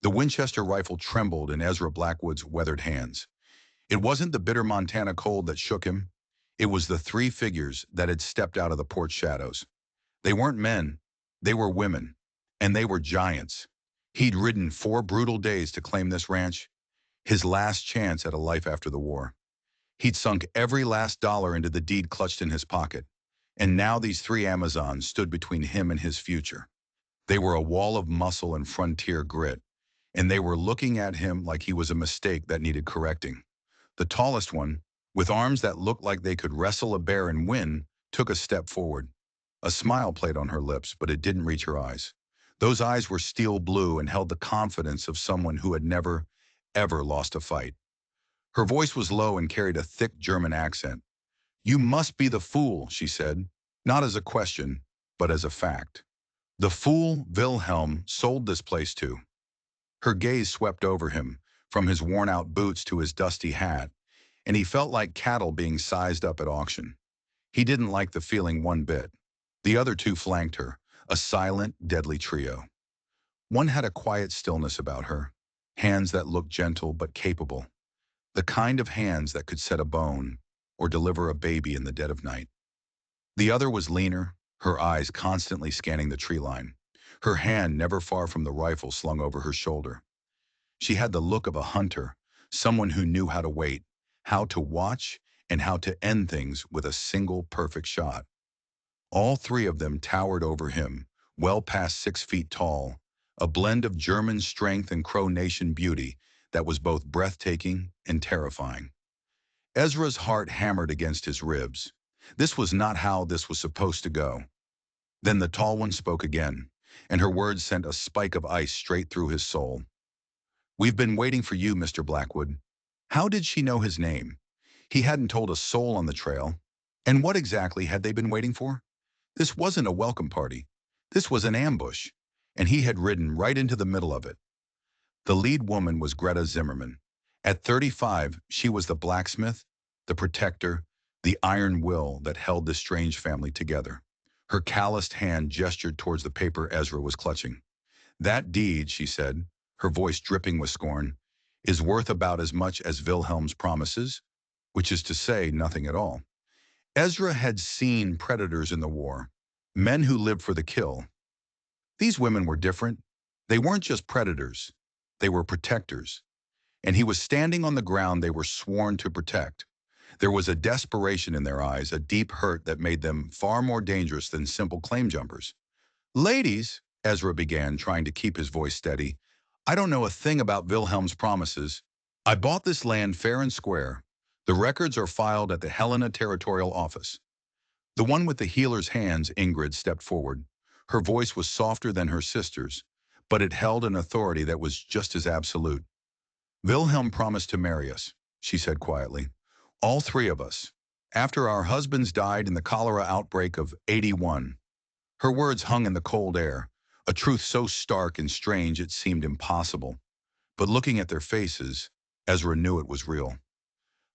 The Winchester rifle trembled in Ezra Blackwood's weathered hands. It wasn't the bitter Montana cold that shook him. It was the three figures that had stepped out of the porch shadows. They weren't men. They were women. And they were giants. He'd ridden 4 brutal days to claim this ranch, his last chance at a life after the war. He'd sunk every last dollar into the deed clutched in his pocket. And now these 3 Amazons stood between him and his future. They were a wall of muscle and frontier grit, and they were looking at him like he was a mistake that needed correcting. The tallest one, with arms that looked like they could wrestle a bear and win, took a step forward. A smile played on her lips, but it didn't reach her eyes. Those eyes were steel blue and held the confidence of someone who had never, ever lost a fight. Her voice was low and carried a thick German accent. "You must be the fool," she said, not as a question, but as a fact. "The fool Wilhelm sold this place to." Her gaze swept over him, from his worn-out boots to his dusty hat, and he felt like cattle being sized up at auction. He didn't like the feeling one bit. The other 2 flanked her, a silent, deadly trio. One had a quiet stillness about her, hands that looked gentle but capable, the kind of hands that could set a bone or deliver a baby in the dead of night. The other was leaner, her eyes constantly scanning the tree line, her hand never far from the rifle slung over her shoulder. She had the look of a hunter, someone who knew how to wait, how to watch, and how to end things with a single perfect shot. All 3 of them towered over him, well past 6 feet tall, a blend of German strength and Crow Nation beauty that was both breathtaking and terrifying. Ezra's heart hammered against his ribs. This was not how this was supposed to go. Then the tall one spoke again, and her words sent a spike of ice straight through his soul. "We've been waiting for you, Mr. Blackwood." How did she know his name? He hadn't told a soul on the trail. And what exactly had they been waiting for? This wasn't a welcome party. This was an ambush, and he had ridden right into the middle of it. The lead woman was Greta Zimmerman. At 35, she was the blacksmith, the protector, the iron will that held this strange family together. Her calloused hand gestured towards the paper Ezra was clutching. "That deed," she said, her voice dripping with scorn, "is worth about as much as Wilhelm's promises," which is to say nothing at all. Ezra had seen predators in the war, men who lived for the kill. These women were different. They weren't just predators. They were protectors. And he was standing on the ground they were sworn to protect. There was a desperation in their eyes, a deep hurt that made them far more dangerous than simple claim jumpers. "Ladies," Ezra began, trying to keep his voice steady, "I don't know a thing about Wilhelm's promises. I bought this land fair and square. The records are filed at the Helena Territorial Office." The one with the healer's hands, Ingrid, stepped forward. Her voice was softer than her sister's, but it held an authority that was just as absolute. "Wilhelm promised to marry us," she said quietly. "All 3 of us. After our husbands died in the cholera outbreak of '81. Her words hung in the cold air, a truth so stark and strange it seemed impossible. But looking at their faces, Ezra knew it was real.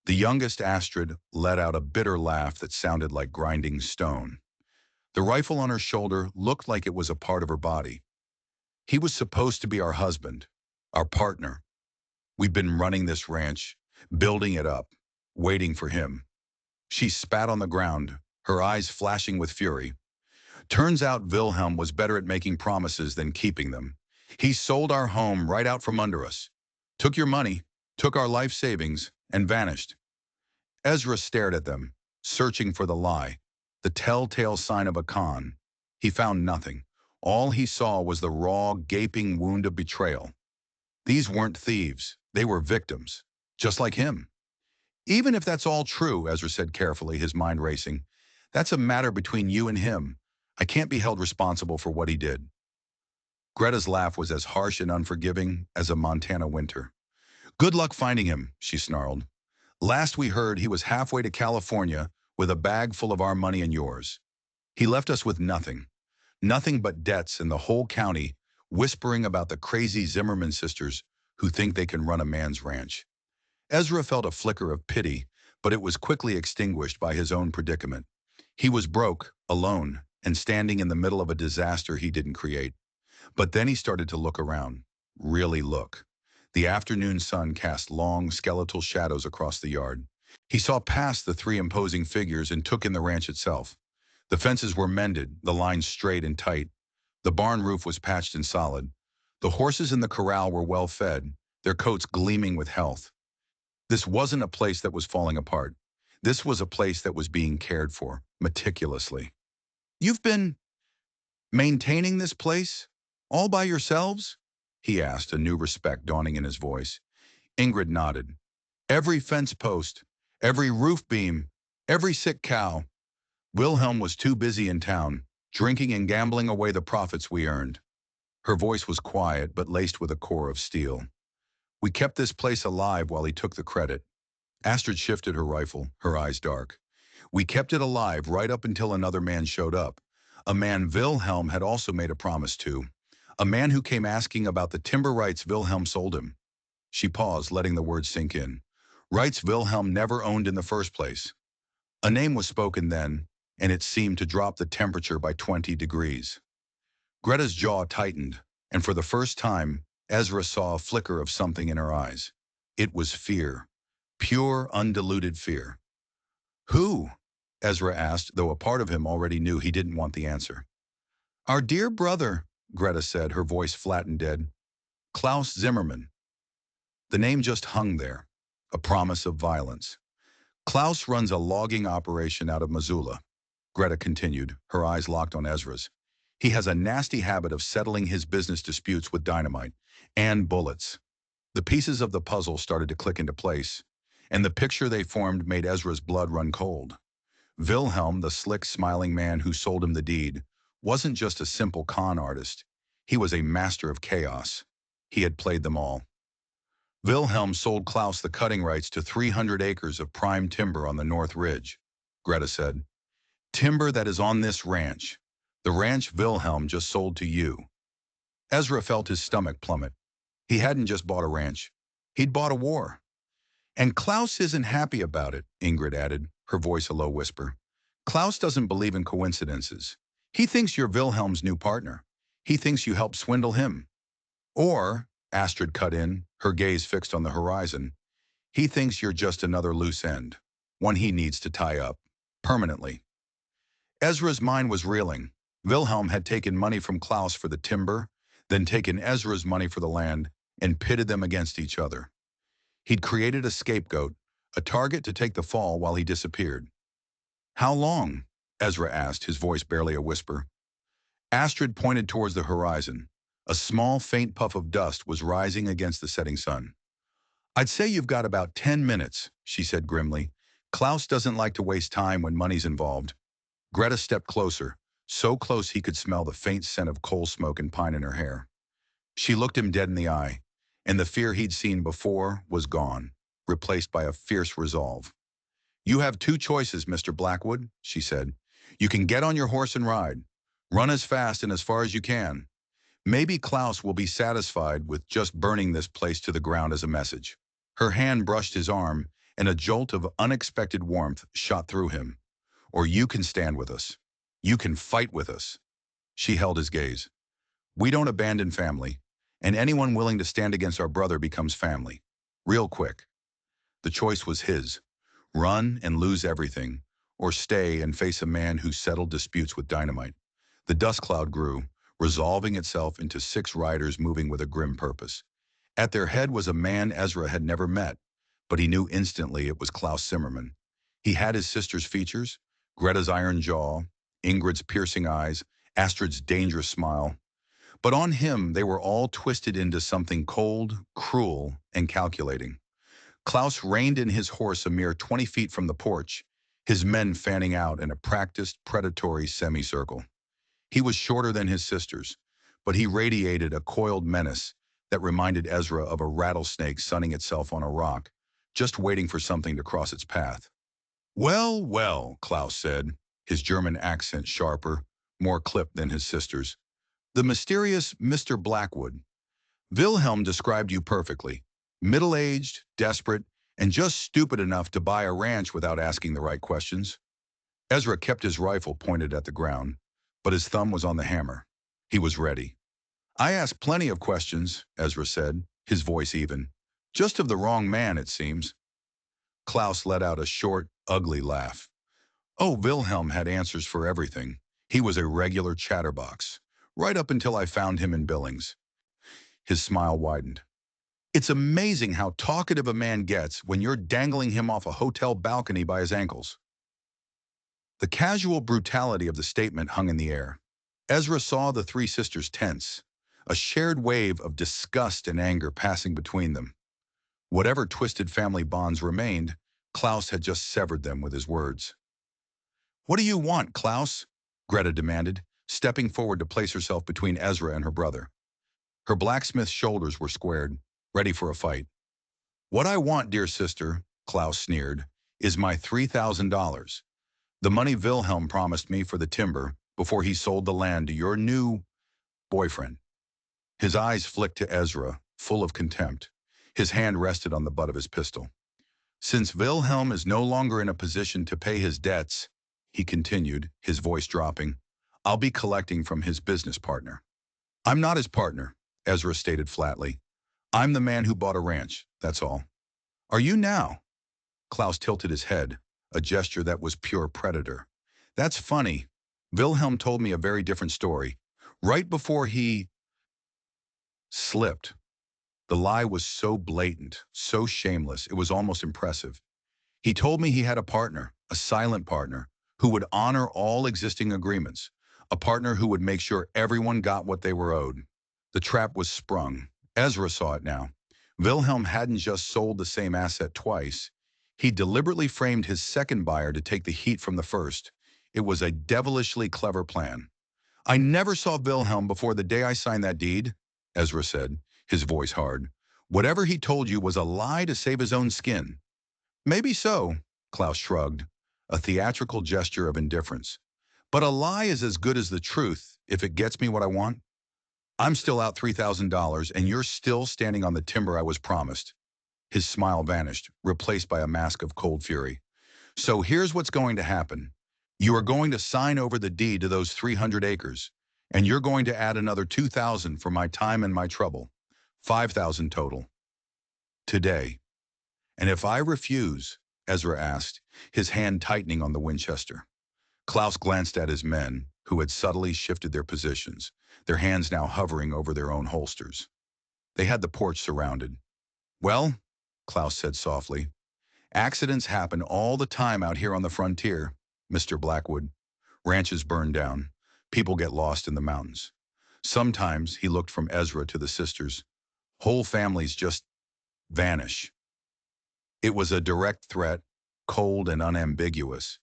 The youngest, Astrid, let out a bitter laugh that sounded like grinding stone. The rifle on her shoulder looked like it was a part of her body. "He was supposed to be our husband, our partner. We've been running this ranch, building it up, waiting for him." She spat on the ground, her eyes flashing with fury. "Turns out Wilhelm was better at making promises than keeping them. He sold our home right out from under us, took your money, took our life savings, and vanished." Ezra stared at them, searching for the lie, the telltale sign of a con. He found nothing. All he saw was the raw, gaping wound of betrayal. These weren't thieves. They were victims, just like him. "Even if that's all true," Ezra said carefully, his mind racing, "that's a matter between you and him. I can't be held responsible for what he did." Greta's laugh was as harsh and unforgiving as a Montana winter. "Good luck finding him," she snarled. "Last we heard, he was halfway to California with a bag full of our money and yours. He left us with nothing. Nothing but debts in the whole county, whispering about the crazy Zimmerman sisters who think they can run a man's ranch." Ezra felt a flicker of pity, but it was quickly extinguished by his own predicament. He was broke, alone, and standing in the middle of a disaster he didn't create. But then he started to look around. really look. The afternoon sun cast long, skeletal shadows across the yard. He saw past the three imposing figures and took in the ranch itself. The fences were mended, the lines straight and tight. The barn roof was patched and solid. The horses in the corral were well fed, their coats gleaming with health. This wasn't a place that was falling apart. This was a place that was being cared for, meticulously. "You've been maintaining this place? All by yourselves?" he asked, a new respect dawning in his voice. Ingrid nodded. "Every fence post, every roof beam, every sick cow. Wilhelm was too busy in town, drinking and gambling away the profits we earned." Her voice was quiet but laced with a core of steel. "We kept this place alive while he took the credit." Astrid shifted her rifle, her eyes dark. "We kept it alive right up until another man showed up. A man Wilhelm had also made a promise to. A man who came asking about the timber rights Wilhelm sold him." She paused, letting the words sink in. "Rights Wilhelm never owned in the first place." A name was spoken then, and it seemed to drop the temperature by 20 degrees. Greta's jaw tightened, and for the first time, Ezra saw a flicker of something in her eyes. It was fear. Pure, undiluted fear. "Who?" Ezra asked, though a part of him already knew he didn't want the answer. "Our dear brother," Greta said, her voice flat and dead. "Klaus Zimmermann." The name just hung there, a promise of violence. "Klaus runs a logging operation out of Missoula," Greta continued, her eyes locked on Ezra's. "He has a nasty habit of settling his business disputes with dynamite and bullets." The pieces of the puzzle started to click into place, and the picture they formed made Ezra's blood run cold. Wilhelm, the slick, smiling man who sold him the deed, wasn't just a simple con artist. He was a master of chaos. He had played them all. Wilhelm sold Klaus the cutting rights to 300 acres of prime timber on the North Ridge, Greta said. "Timber that is on this ranch. The ranch Wilhelm just sold to you." Ezra felt his stomach plummet. He hadn't just bought a ranch. He'd bought a war. "And Klaus isn't happy about it," Ingrid added, her voice a low whisper. "Klaus doesn't believe in coincidences. He thinks you're Wilhelm's new partner. He thinks you helped swindle him. Or," Astrid cut in, her gaze fixed on the horizon, "he thinks you're just another loose end, one he needs to tie up, permanently." Ezra's mind was reeling. Wilhelm had taken money from Klaus for the timber, then taken Ezra's money for the land, and pitted them against each other. He'd created a scapegoat, a target to take the fall while he disappeared. "How long?" Ezra asked, his voice barely a whisper. Astrid pointed towards the horizon. A small, faint puff of dust was rising against the setting sun. "I'd say you've got about 10 minutes, she said grimly. "Klaus doesn't like to waste time when money's involved." Greta stepped closer, so close he could smell the faint scent of coal smoke and pine in her hair. She looked him dead in the eye, and the fear he'd seen before was gone, replaced by a fierce resolve. "You have two choices, Mr. Blackwood," she said. "You can get on your horse and ride. Run as fast and as far as you can. Maybe Klaus will be satisfied with just burning this place to the ground as a message." Her hand brushed his arm, and a jolt of unexpected warmth shot through him. "Or you can stand with us. You can fight with us." She held his gaze. "We don't abandon family, and anyone willing to stand against our brother becomes family. Real quick." The choice was his. Run and lose everything, or stay and face a man who settled disputes with dynamite. The dust cloud grew, resolving itself into 6 riders moving with a grim purpose. At their head was a man Ezra had never met, but he knew instantly it was Klaus Zimmermann. He had his sister's features, Greta's iron jaw, Ingrid's piercing eyes, Astrid's dangerous smile. But on him they were all twisted into something cold, cruel, and calculating. Klaus reined in his horse a mere 20 feet from the porch, his men fanning out in a practiced, predatory semicircle. He was shorter than his sisters, but he radiated a coiled menace that reminded Ezra of a rattlesnake sunning itself on a rock, just waiting for something to cross its path. "Well, well," Klaus said, his German accent sharper, more clipped than his sister's. "The mysterious Mr. Blackwood. Wilhelm described you perfectly. Middle-aged, desperate, and just stupid enough to buy a ranch without asking the right questions." Ezra kept his rifle pointed at the ground, but his thumb was on the hammer. He was ready. I asked plenty of questions, Ezra said, his voice even. Just of the wrong man, it seems. Klaus let out a short, ugly laugh. Oh, Wilhelm had answers for everything. He was a regular chatterbox, right up until I found him in Billings. His smile widened. It's amazing how talkative a man gets when you're dangling him off a hotel balcony by his ankles. The casual brutality of the statement hung in the air. Ezra saw the three sisters tense, a shared wave of disgust and anger passing between them. Whatever twisted family bonds remained, Klaus had just severed them with his words. What do you want, Klaus? Greta demanded, stepping forward to place herself between Ezra and her brother. Her blacksmith shoulders were squared, ready for a fight. What I want, dear sister, Klaus sneered, is my $3,000. The money Wilhelm promised me for the timber before he sold the land to your new boyfriend. His eyes flicked to Ezra, full of contempt. His hand rested on the butt of his pistol. Since Wilhelm is no longer in a position to pay his debts, he continued, his voice dropping, I'll be collecting from his business partner. I'm not his partner, Ezra stated flatly. I'm the man who bought a ranch, that's all. Are you now? Klaus tilted his head, a gesture that was pure predator. That's funny. Wilhelm told me a very different story. Right before he slipped. The lie was so blatant, so shameless, it was almost impressive. He told me he had a partner, a silent partner, who would honor all existing agreements, a partner who would make sure everyone got what they were owed. The trap was sprung. Ezra saw it now. Wilhelm hadn't just sold the same asset twice. He deliberately framed his second buyer to take the heat from the first. It was a devilishly clever plan. I never saw Wilhelm before the day I signed that deed, Ezra said, his voice hard. Whatever he told you was a lie to save his own skin. Maybe so, Klaus shrugged, a theatrical gesture of indifference. But a lie is as good as the truth if it gets me what I want. I'm still out $3,000 and you're still standing on the timber I was promised. His smile vanished, replaced by a mask of cold fury. So here's what's going to happen. You are going to sign over the deed to those 300 acres, and you're going to add another 2,000 for my time and my trouble. 5,000 total. Today. And if I refuse, Ezra asked, his hand tightening on the Winchester. Klaus glanced at his men, who had subtly shifted their positions, their hands now hovering over their own holsters. They had the porch surrounded. Well, Klaus said softly, accidents happen all the time out here on the frontier, Mr. Blackwood. Ranches burn down. People get lost in the mountains. Sometimes, he looked from Ezra to the sisters, whole families just vanish. It was a direct threat, cold and unambiguous,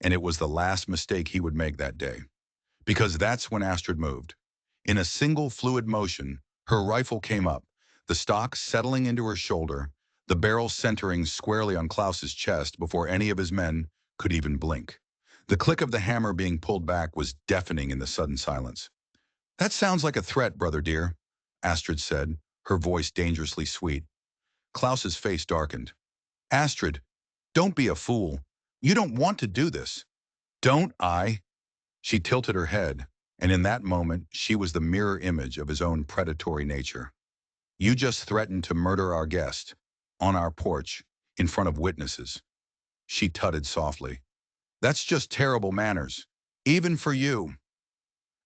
and it was the last mistake he would make that day. Because that's when Astrid moved. In a single fluid motion, her rifle came up, the stock settling into her shoulder, the barrel centering squarely on Klaus's chest before any of his men could even blink. The click of the hammer being pulled back was deafening in the sudden silence. That sounds like a threat, brother dear, Astrid said, her voice dangerously sweet. Klaus's face darkened. Astrid, don't be a fool. You don't want to do this. Don't I? She tilted her head, and in that moment, she was the mirror image of his own predatory nature. You just threatened to murder our guest, on our porch, in front of witnesses. She tutted softly. That's just terrible manners, even for you.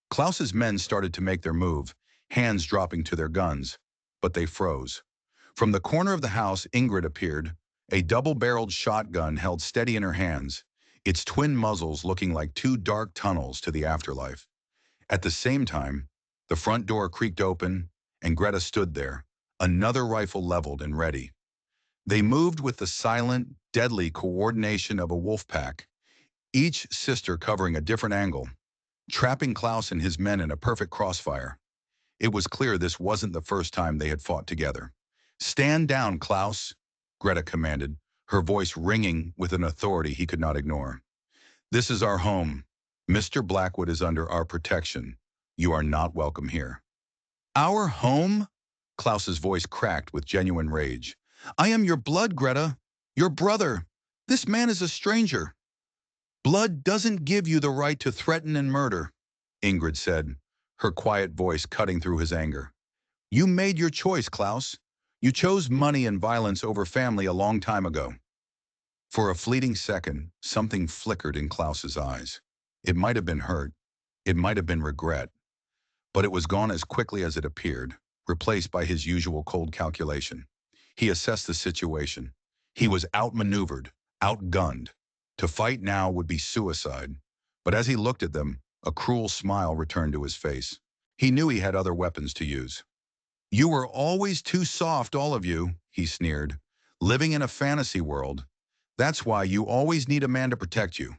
Klaus's men started to make their move, hands dropping to their guns, but they froze. From the corner of the house, Ingrid appeared, a double-barreled shotgun held steady in her hands, its twin muzzles looking like two dark tunnels to the afterlife. At the same time, the front door creaked open, and Greta stood there, another rifle leveled and ready. They moved with the silent, deadly coordination of a wolf pack, each sister covering a different angle, trapping Klaus and his men in a perfect crossfire. It was clear this wasn't the first time they had fought together. Stand down, Klaus, Greta commanded, her voice ringing with an authority he could not ignore. This is our home. Mr. Blackwood is under our protection. You are not welcome here. Our home? Klaus's voice cracked with genuine rage. I am your blood, Greta. Your brother. This man is a stranger. Blood doesn't give you the right to threaten and murder, Ingrid said, her quiet voice cutting through his anger. You made your choice, Klaus. You chose money and violence over family a long time ago. For a fleeting second, something flickered in Klaus's eyes. It might have been hurt. It might have been regret. But it was gone as quickly as it appeared, replaced by his usual cold calculation. He assessed the situation. He was outmaneuvered, outgunned. To fight now would be suicide. But as he looked at them, a cruel smile returned to his face. He knew he had other weapons to use. You were always too soft, all of you, he sneered. Living in a fantasy world. That's why you always need a man to protect you.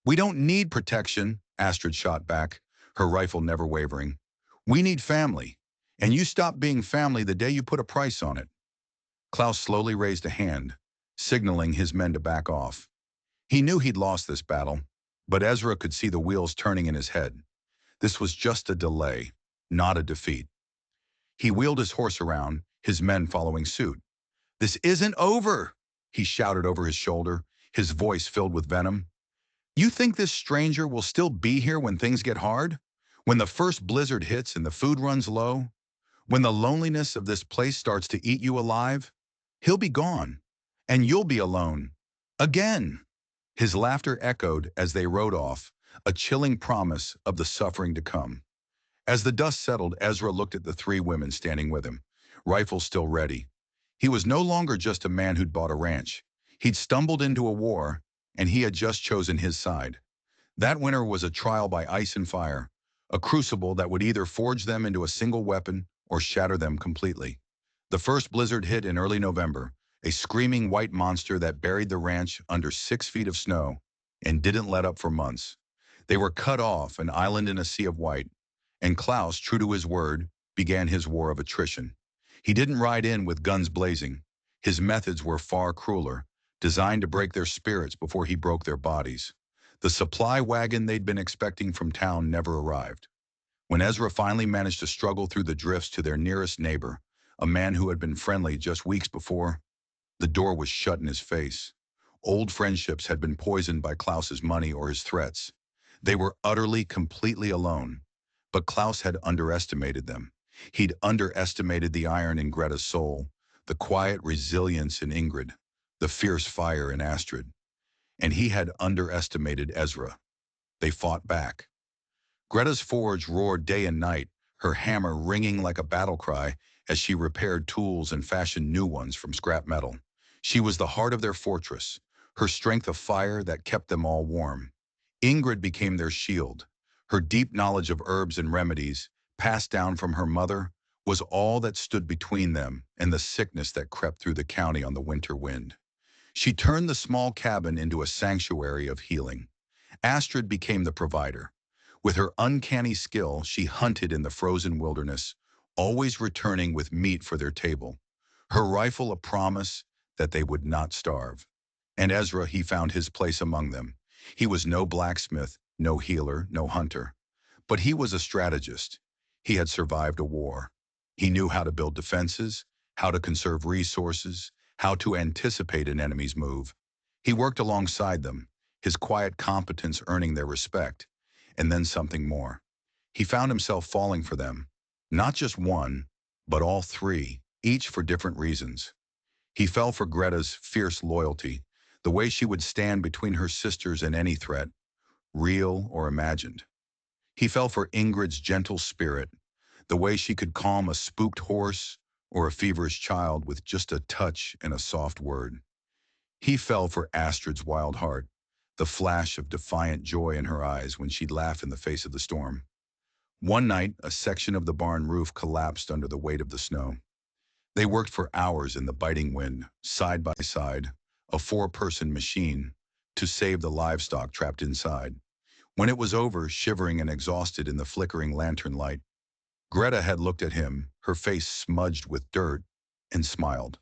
We don't need protection, Astrid shot back, her rifle never wavering. We need family. And you stop being family the day you put a price on it. Klaus slowly raised a hand, signaling his men to back off. He knew he'd lost this battle, but Ezra could see the wheels turning in his head. This was just a delay, not a defeat. He wheeled his horse around, his men following suit. This isn't over, he shouted over his shoulder, his voice filled with venom. You think this stranger will still be here when things get hard? When the first blizzard hits and the food runs low? When the loneliness of this place starts to eat you alive? He'll be gone, and you'll be alone. Again. His laughter echoed as they rode off, a chilling promise of the suffering to come. As the dust settled, Ezra looked at the three women standing with him, rifles still ready. He was no longer just a man who'd bought a ranch. He'd stumbled into a war, and he had just chosen his side. That winter was a trial by ice and fire, a crucible that would either forge them into a single weapon or shatter them completely. The first blizzard hit in early November, a screaming white monster that buried the ranch under 6 feet of snow and didn't let up for months. They were cut off, an island in a sea of white, and Klaus, true to his word, began his war of attrition. He didn't ride in with guns blazing. His methods were far crueler, designed to break their spirits before he broke their bodies. The supply wagon they'd been expecting from town never arrived. When Ezra finally managed to struggle through the drifts to their nearest neighbor, a man who had been friendly just weeks before, the door was shut in his face. Old friendships had been poisoned by Klaus's money or his threats. They were utterly, completely alone. But Klaus had underestimated them. He'd underestimated the iron in Greta's soul, the quiet resilience in Ingrid, the fierce fire in Astrid. And he had underestimated Ezra. They fought back. Greta's forge roared day and night, her hammer ringing like a battle cry as she repaired tools and fashioned new ones from scrap metal. She was the heart of their fortress, her strength of fire that kept them all warm. Ingrid became their shield. Her deep knowledge of herbs and remedies, passed down from her mother, was all that stood between them and the sickness that crept through the county on the winter wind. She turned the small cabin into a sanctuary of healing. Astrid became the provider. With her uncanny skill, she hunted in the frozen wilderness, always returning with meat for their table. Her rifle a promise that they would not starve. And Ezra, he found his place among them. He was no blacksmith, no healer, no hunter. But he was a strategist. He had survived a war. He knew how to build defenses, how to conserve resources, how to anticipate an enemy's move. He worked alongside them, his quiet competence earning their respect. And then something more. He found himself falling for them. Not just one, but all three, each for different reasons. He fell for Greta's fierce loyalty, the way she would stand between her sisters and any threat, real or imagined. He fell for Ingrid's gentle spirit, the way she could calm a spooked horse or a feverish child with just a touch and a soft word. He fell for Astrid's wild heart, the flash of defiant joy in her eyes when she'd laugh in the face of the storm. One night, a section of the barn roof collapsed under the weight of the snow. They worked for hours in the biting wind, side by side, a 4-person machine, to save the livestock trapped inside. When it was over, shivering and exhausted in the flickering lantern light, Greta had looked at him, her face smudged with dirt, and smiled.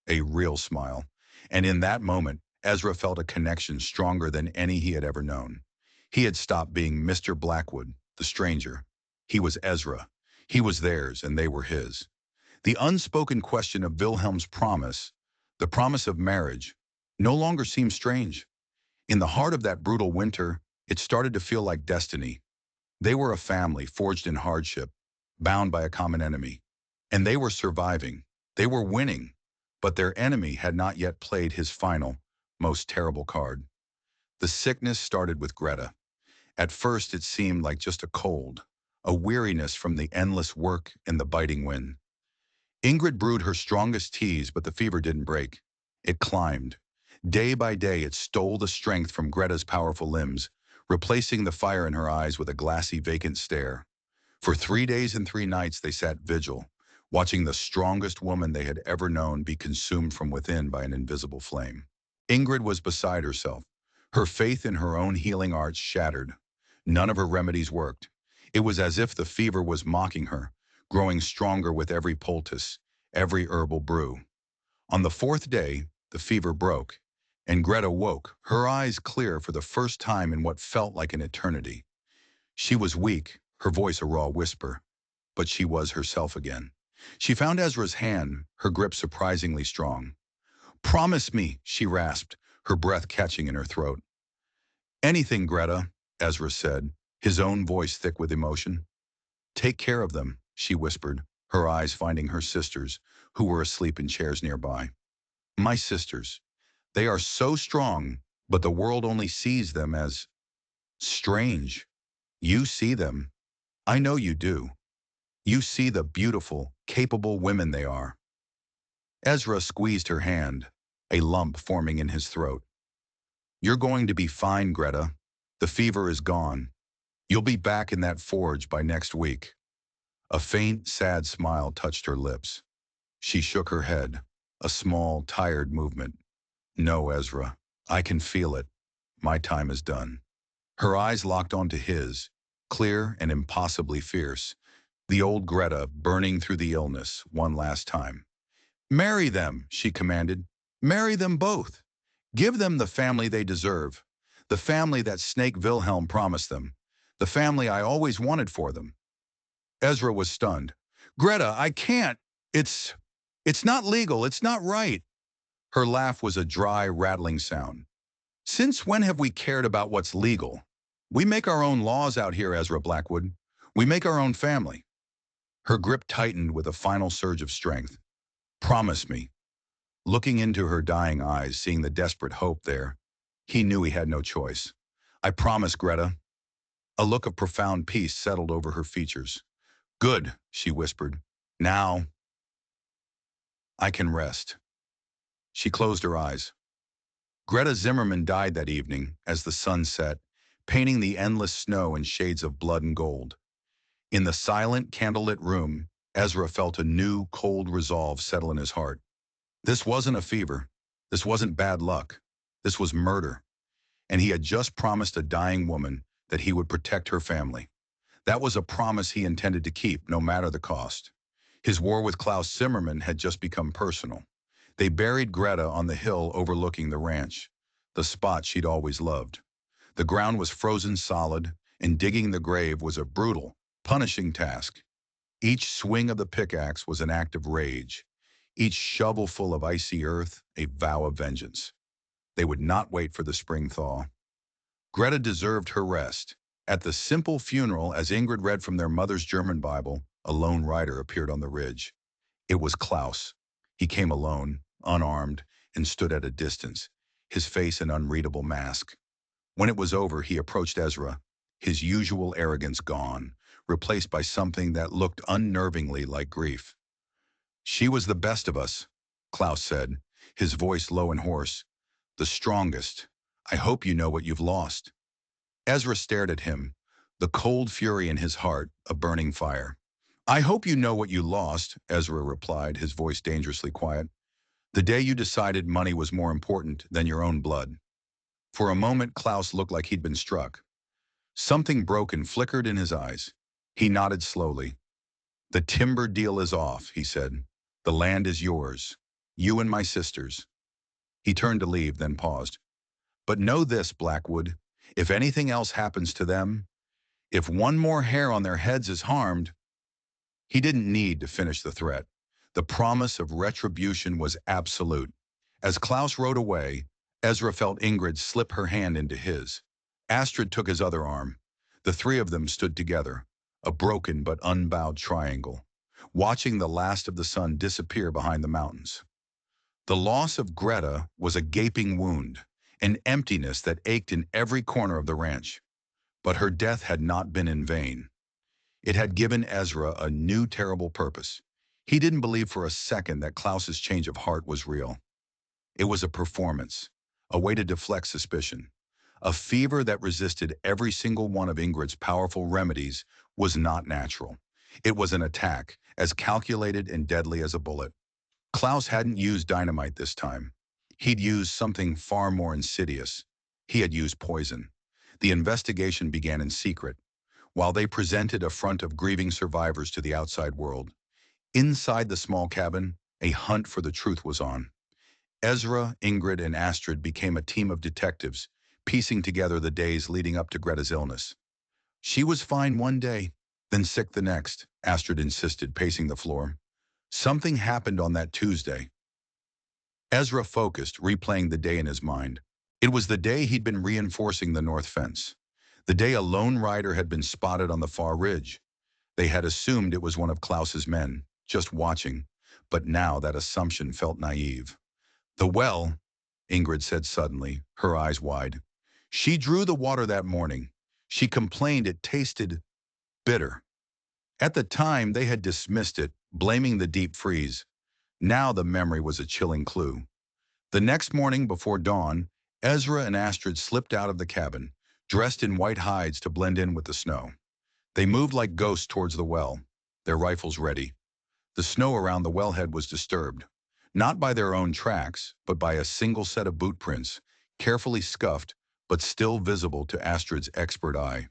A real smile. And in that moment, Ezra felt a connection stronger than any he had ever known. He had stopped being Mr. Blackwood, the stranger. He was Ezra. He was theirs, and they were his. The unspoken question of Wilhelm's promise, the promise of marriage, no longer seemed strange. In the heart of that brutal winter, it started to feel like destiny. They were a family forged in hardship, bound by a common enemy. And they were surviving. They were winning. But their enemy had not yet played his final, most terrible card. The sickness started with Greta. At first it seemed like just a cold, a weariness from the endless work and the biting wind. Ingrid brewed her strongest teas, but the fever didn't break. It climbed. Day by day it stole the strength from Greta's powerful limbs, replacing the fire in her eyes with a glassy, vacant stare. For 3 days and 3 nights they sat vigil, watching the strongest woman they had ever known be consumed from within by an invisible flame. Ingrid was beside herself. Her faith in her own healing arts shattered. None of her remedies worked. It was as if the fever was mocking her, growing stronger with every poultice, every herbal brew. On the fourth day, the fever broke, and Greta woke, her eyes clear for the first time in what felt like an eternity. She was weak, her voice a raw whisper, but she was herself again. She found Ezra's hand, her grip surprisingly strong. "Promise me," she rasped, her breath catching in her throat. "Anything, Greta," Ezra said, his own voice thick with emotion. "Take care of them," she whispered, her eyes finding her sisters, who were asleep in chairs nearby. "My sisters. They are so strong, but the world only sees them as strange. You see them. I know you do. You see the beautiful, capable women they are." Ezra squeezed her hand, a lump forming in his throat. "You're going to be fine, Greta. The fever is gone. You'll be back in that forge by next week." A faint, sad smile touched her lips. She shook her head, a small, tired movement. "No, Ezra. I can feel it. My time is done." Her eyes locked onto his, clear and impossibly fierce, the old Greta burning through the illness one last time. "Marry them," she commanded. "Marry them both. Give them the family they deserve. The family that Snake Wilhelm promised them. The family I always wanted for them." Ezra was stunned. "Greta, I can't. It's not legal. It's not right." Her laugh was a dry, rattling sound. "Since when have we cared about what's legal? We make our own laws out here, Ezra Blackwood. We make our own family." Her grip tightened with a final surge of strength. "Promise me." Looking into her dying eyes, seeing the desperate hope there, he knew he had no choice. "I promise, Greta." A look of profound peace settled over her features. "Good," she whispered. "Now I can rest." She closed her eyes. Greta Zimmerman died that evening as the sun set, painting the endless snow in shades of blood and gold. In the silent, candlelit room, Ezra felt a new, cold resolve settle in his heart. This wasn't a fever. This wasn't bad luck. This was murder. And he had just promised a dying woman that he would protect her family. That was a promise he intended to keep, no matter the cost. His war with Klaus Zimmerman had just become personal. They buried Greta on the hill overlooking the ranch, the spot she'd always loved. The ground was frozen solid, and digging the grave was a brutal, punishing task. Each swing of the pickaxe was an act of rage. Each shovelful of icy earth, a vow of vengeance. They would not wait for the spring thaw. Greta deserved her rest. At the simple funeral, as Ingrid read from their mother's German Bible, a lone rider appeared on the ridge. It was Klaus. He came alone, unarmed, and stood at a distance, his face an unreadable mask. When it was over, he approached Ezra, his usual arrogance gone, replaced by something that looked unnervingly like grief. "She was the best of us," Klaus said, his voice low and hoarse. "The strongest. I hope you know what you've lost." Ezra stared at him, the cold fury in his heart a burning fire. "I hope you know what you lost," Ezra replied, his voice dangerously quiet. "The day you decided money was more important than your own blood." For a moment, Klaus looked like he'd been struck. Something broken flickered in his eyes. He nodded slowly. "The timber deal is off," he said. "The land is yours. You and my sisters." He turned to leave, then paused. "But know this, Blackwood. If anything else happens to them, if one more hair on their heads is harmed—" He didn't need to finish the threat. The promise of retribution was absolute. As Klaus rode away, Ezra felt Ingrid slip her hand into his. Astrid took his other arm. The three of them stood together, a broken but unbowed triangle, watching the last of the sun disappear behind the mountains. The loss of Greta was a gaping wound, an emptiness that ached in every corner of the ranch. But her death had not been in vain. It had given Ezra a new terrible purpose. He didn't believe for a second that Klaus's change of heart was real. It was a performance, a way to deflect suspicion. A fever that resisted every single one of Ingrid's powerful remedies was not natural. It was an attack, as calculated and deadly as a bullet. Klaus hadn't used dynamite this time. He'd used something far more insidious. He had used poison. The investigation began in secret, while they presented a front of grieving survivors to the outside world. Inside the small cabin, a hunt for the truth was on. Ezra, Ingrid, and Astrid became a team of detectives, piecing together the days leading up to Greta's illness. She was fine one day, then sick the next, Astrid insisted, pacing the floor. Something happened on that Tuesday. Ezra focused, replaying the day in his mind. It was the day he'd been reinforcing the north fence. The day a lone rider had been spotted on the far ridge. They had assumed it was one of Klaus's men, just watching, but now that assumption felt naive. The well, Ingrid said suddenly, her eyes wide. She drew the water that morning. She complained it tasted bitter. At the time, they had dismissed it, blaming the deep freeze. Now the memory was a chilling clue. The next morning before dawn, Ezra and Astrid slipped out of the cabin, dressed in white hides to blend in with the snow. They moved like ghosts towards the well, their rifles ready. The snow around the wellhead was disturbed, not by their own tracks, but by a single set of boot prints, carefully scuffed, but still visible to Astrid's expert eye.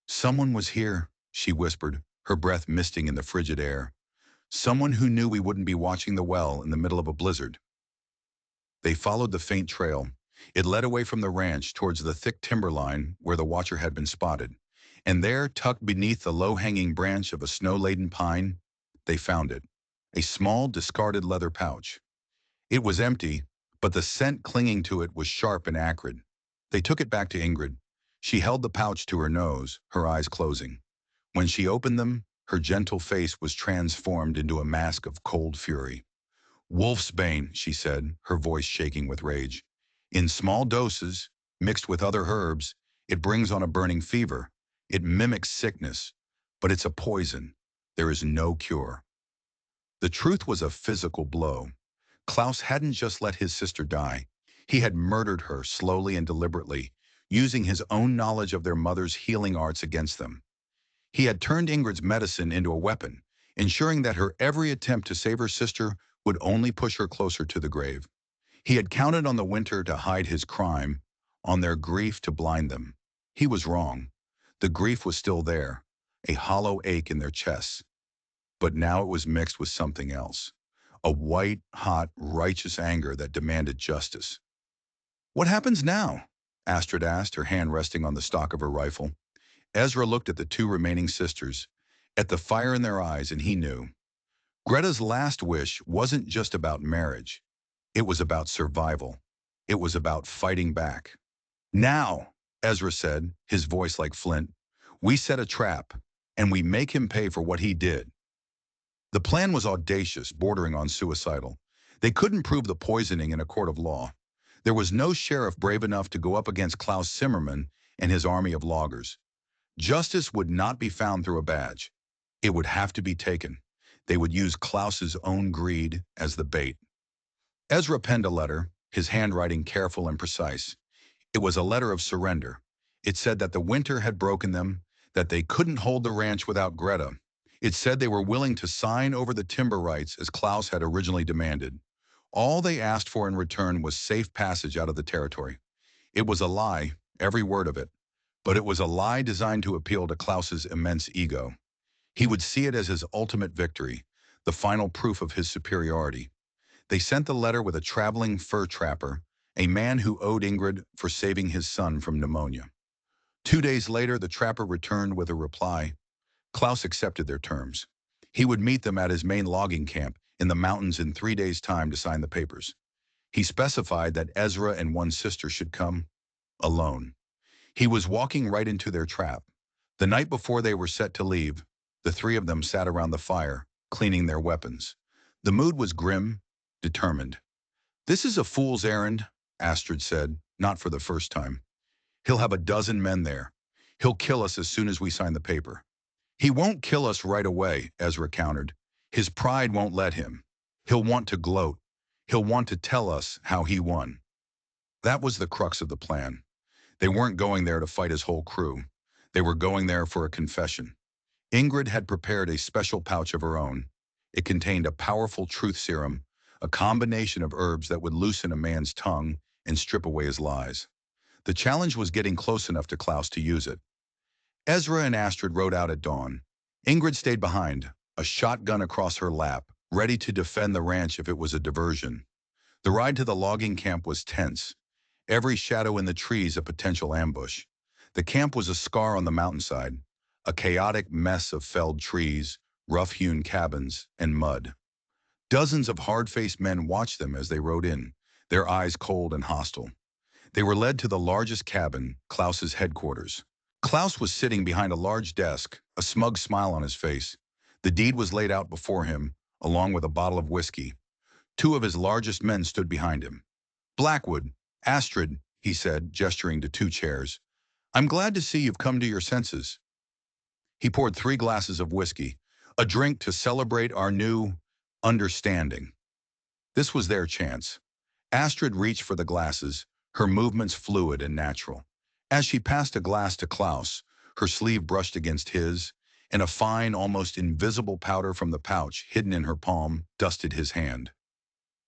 Someone was here, she whispered, her breath misting in the frigid air. Someone who knew we wouldn't be watching the well in the middle of a blizzard. They followed the faint trail. It led away from the ranch towards the thick timberline where the watcher had been spotted. And there, tucked beneath the low-hanging branch of a snow-laden pine, they found it, a small, discarded leather pouch. It was empty, but the scent clinging to it was sharp and acrid. They took it back to Ingrid. She held the pouch to her nose, her eyes closing. When she opened them, her gentle face was transformed into a mask of cold fury. Wolfsbane, she said, her voice shaking with rage. In small doses, mixed with other herbs, it brings on a burning fever. It mimics sickness, but it's a poison. There is no cure. The truth was a physical blow. Klaus hadn't just let his sister die. He had murdered her slowly and deliberately, using his own knowledge of their mother's healing arts against them. He had turned Ingrid's medicine into a weapon, ensuring that her every attempt to save her sister would only push her closer to the grave. He had counted on the winter to hide his crime, on their grief to blind them. He was wrong. The grief was still there, a hollow ache in their chests. But now it was mixed with something else, a white, hot, righteous anger that demanded justice. What happens now? Astrid asked, her hand resting on the stock of her rifle. Ezra looked at the two remaining sisters, at the fire in their eyes, and he knew. Greta's last wish wasn't just about marriage. It was about survival. It was about fighting back. Now, Ezra said, his voice like flint, we set a trap, and we make him pay for what he did. The plan was audacious, bordering on suicidal. They couldn't prove the poisoning in a court of law. There was no sheriff brave enough to go up against Klaus Zimmerman and his army of loggers. Justice would not be found through a badge. It would have to be taken. They would use Klaus's own greed as the bait. Ezra penned a letter, his handwriting careful and precise. It was a letter of surrender. It said that the winter had broken them, that they couldn't hold the ranch without Greta. It said they were willing to sign over the timber rights as Klaus had originally demanded. All they asked for in return was safe passage out of the territory. It was a lie, every word of it, but it was a lie designed to appeal to Klaus's immense ego. He would see it as his ultimate victory, the final proof of his superiority. They sent the letter with a traveling fur trapper, a man who owed Ingrid for saving his son from pneumonia. 2 days later, the trapper returned with a reply. Klaus accepted their terms. He would meet them at his main logging camp in the mountains in 3 days' time to sign the papers. He specified that Ezra and one sister should come alone. He was walking right into their trap. The night before they were set to leave, the three of them sat around the fire, cleaning their weapons. The mood was grim, determined. "This is a fool's errand," Astrid said, not for the first time. "He'll have a dozen men there. He'll kill us as soon as we sign the paper." "He won't kill us right away," Ezra countered. "His pride won't let him. He'll want to gloat. He'll want to tell us how he won." That was the crux of the plan. They weren't going there to fight his whole crew. They were going there for a confession. Ingrid had prepared a special pouch of her own. It contained a powerful truth serum, a combination of herbs that would loosen a man's tongue and strip away his lies. The challenge was getting close enough to Klaus to use it. Ezra and Astrid rode out at dawn. Ingrid stayed behind, a shotgun across her lap, ready to defend the ranch if it was a diversion. The ride to the logging camp was tense, every shadow in the trees a potential ambush. The camp was a scar on the mountainside, a chaotic mess of felled trees, rough-hewn cabins, and mud. Dozens of hard-faced men watched them as they rode in, their eyes cold and hostile. They were led to the largest cabin, Klaus's headquarters. Klaus was sitting behind a large desk, a smug smile on his face. The deed was laid out before him, along with a bottle of whiskey. Two of his largest men stood behind him. "Blackwood, Astrid," he said, gesturing to two chairs. "I'm glad to see you've come to your senses." He poured 3 glasses of whiskey, a drink to celebrate our new understanding. This was their chance. Astrid reached for the glasses, her movements fluid and natural. As she passed a glass to Klaus, her sleeve brushed against his, and a fine, almost invisible powder from the pouch hidden in her palm dusted his hand.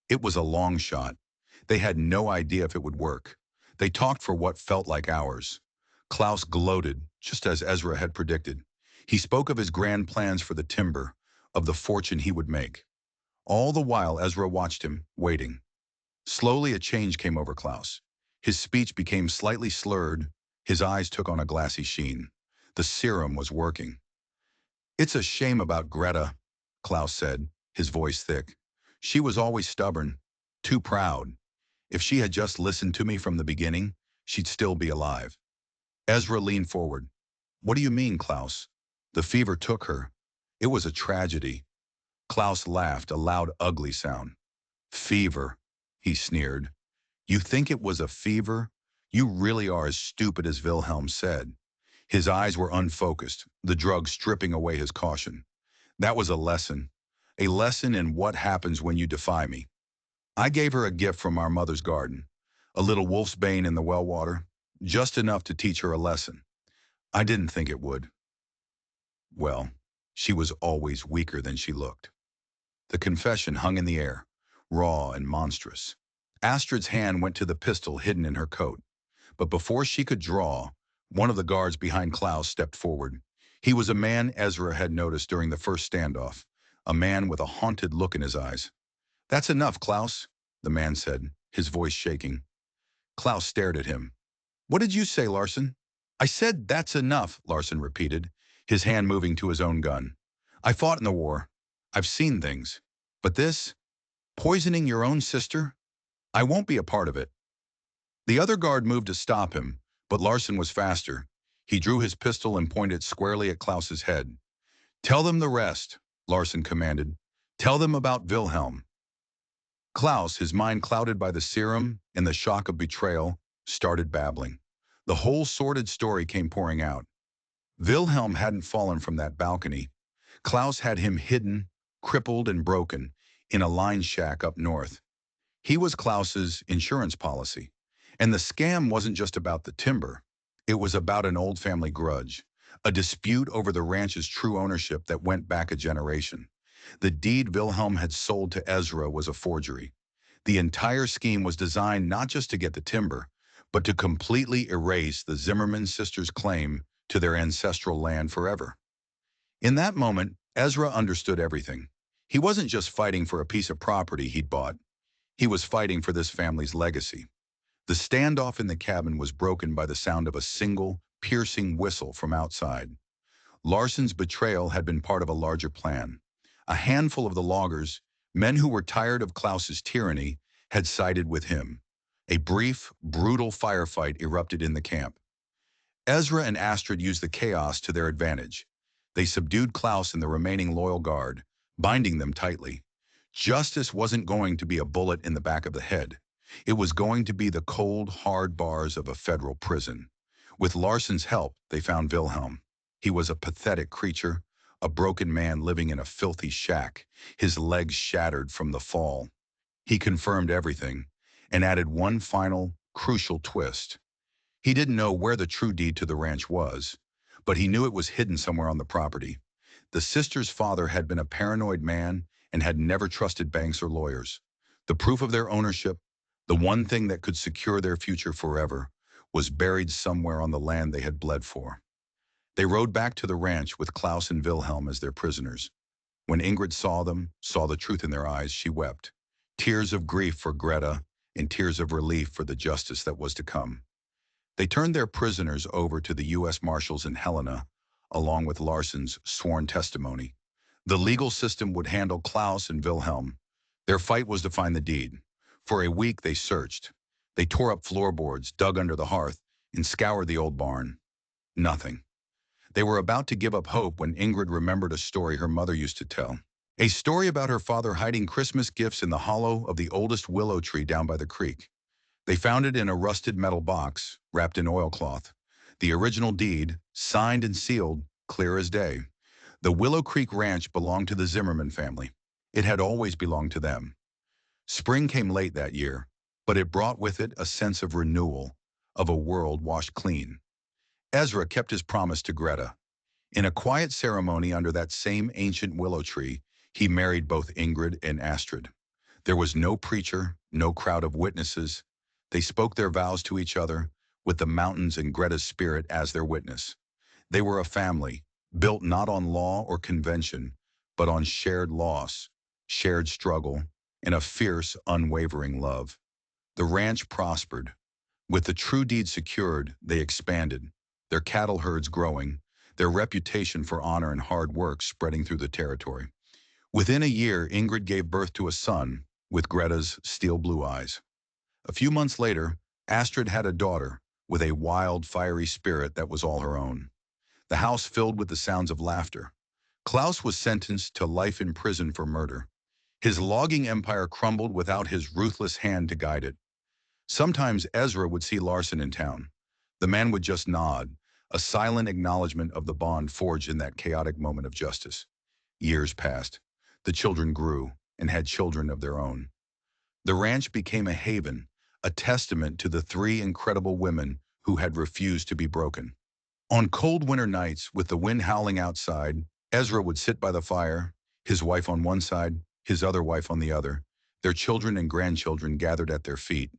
It was a long shot. They had no idea if it would work. They talked for what felt like hours. Klaus gloated, just as Ezra had predicted. He spoke of his grand plans for the timber, of the fortune he would make. All the while Ezra watched him, waiting. Slowly a change came over Klaus. His speech became slightly slurred, his eyes took on a glassy sheen. The serum was working. "It's a shame about Greta," Klaus said, his voice thick. "She was always stubborn, too proud. If she had just listened to me from the beginning, she'd still be alive." Ezra leaned forward. "What do you mean, Klaus?" "The fever took her. It was a tragedy." Klaus laughed, a loud, ugly sound. "Fever," he sneered. "You think it was a fever? You really are as stupid as Wilhelm said." His eyes were unfocused, the drug stripping away his caution. "That was a lesson in what happens when you defy me. I gave her a gift from our mother's garden, a little wolf's bane in the well water, just enough to teach her a lesson. I didn't think it would. Well, she was always weaker than she looked." The confession hung in the air, raw and monstrous. Astrid's hand went to the pistol hidden in her coat. But before she could draw, one of the guards behind Klaus stepped forward. He was a man Ezra had noticed during the first standoff, a man with a haunted look in his eyes. "That's enough, Klaus," the man said, his voice shaking. Klaus stared at him. "What did you say, Larson?" "I said that's enough," Larson repeated, his hand moving to his own gun. "I fought in the war. I've seen things. But this, poisoning your own sister, I won't be a part of it." The other guard moved to stop him, but Larson was faster. He drew his pistol and pointed squarely at Klaus's head. "Tell them the rest," Larson commanded. "Tell them about Wilhelm." Klaus, his mind clouded by the serum and the shock of betrayal, started babbling. The whole sordid story came pouring out. Wilhelm hadn't fallen from that balcony. Klaus had him hidden, crippled and broken, in a line shack up north. He was Klaus's insurance policy. And the scam wasn't just about the timber. It was about an old family grudge, a dispute over the ranch's true ownership that went back a generation. The deed Wilhelm had sold to Ezra was a forgery. The entire scheme was designed not just to get the timber, but to completely erase the Zimmerman sisters' claim to their ancestral land forever. In that moment, Ezra understood everything. He wasn't just fighting for a piece of property he'd bought. He was fighting for this family's legacy. The standoff in the cabin was broken by the sound of a single, piercing whistle from outside. Larson's betrayal had been part of a larger plan. A handful of the loggers, men who were tired of Klaus's tyranny, had sided with him. A brief, brutal firefight erupted in the camp. Ezra and Astrid used the chaos to their advantage. They subdued Klaus and the remaining loyal guard, binding them tightly. Justice wasn't going to be a bullet in the back of the head. It was going to be the cold, hard bars of a federal prison. With Larson's help, they found Wilhelm. He was a pathetic creature, a broken man living in a filthy shack, his legs shattered from the fall. He confirmed everything and added one final, crucial twist. He didn't know where the true deed to the ranch was, but he knew it was hidden somewhere on the property. The sisters' father had been a paranoid man and had never trusted banks or lawyers. The proof of their ownership, the one thing that could secure their future forever, was buried somewhere on the land they had bled for. They rode back to the ranch with Klaus and Wilhelm as their prisoners. When Ingrid saw them, saw the truth in their eyes, she wept. Tears of grief for Greta and tears of relief for the justice that was to come. They turned their prisoners over to the U.S. Marshals in Helena, along with Larson's sworn testimony. The legal system would handle Klaus and Wilhelm. Their fight was to find the deed. For a week they searched. They tore up floorboards, dug under the hearth, and scoured the old barn. Nothing. They were about to give up hope when Ingrid remembered a story her mother used to tell. A story about her father hiding Christmas gifts in the hollow of the oldest willow tree down by the creek. They found it in a rusted metal box, wrapped in oilcloth. The original deed, signed and sealed, clear as day. The Willow Creek Ranch belonged to the Zimmerman family. It had always belonged to them. Spring came late that year, but it brought with it a sense of renewal, of a world washed clean. Ezra kept his promise to Greta. In a quiet ceremony under that same ancient willow tree, he married both Ingrid and Astrid. There was no preacher, no crowd of witnesses. They spoke their vows to each other, with the mountains and Greta's spirit as their witness. They were a family, built not on law or convention, but on shared loss, shared struggle, and a fierce, unwavering love. The ranch prospered. With the true deed secured, they expanded, their cattle herds growing, their reputation for honor and hard work spreading through the territory. Within a year, Ingrid gave birth to a son with Greta's steel blue eyes. A few months later, Astrid had a daughter with a wild, fiery spirit that was all her own. The house filled with the sounds of laughter. Klaus was sentenced to life in prison for murder. His logging empire crumbled without his ruthless hand to guide it. Sometimes Ezra would see Larson in town. The man would just nod, a silent acknowledgement of the bond forged in that chaotic moment of justice. Years passed. The children grew and had children of their own. The ranch became a haven, a testament to the three incredible women who had refused to be broken. On cold winter nights, with the wind howling outside, Ezra would sit by the fire, his wife on one side, his other wife on the other, their children and grandchildren gathered at their feet,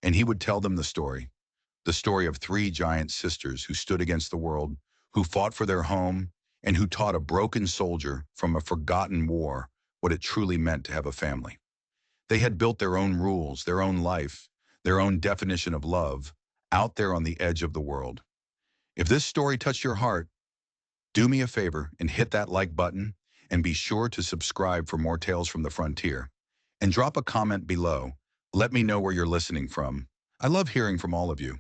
and he would tell them the story of three giant sisters who stood against the world, who fought for their home, and who taught a broken soldier from a forgotten war what it truly meant to have a family. They had built their own rules, their own life, their own definition of love, out there on the edge of the world. If this story touched your heart, do me a favor and hit that like button, and be sure to subscribe for more tales from the frontier. And drop a comment below. Let me know where you're listening from. I love hearing from all of you.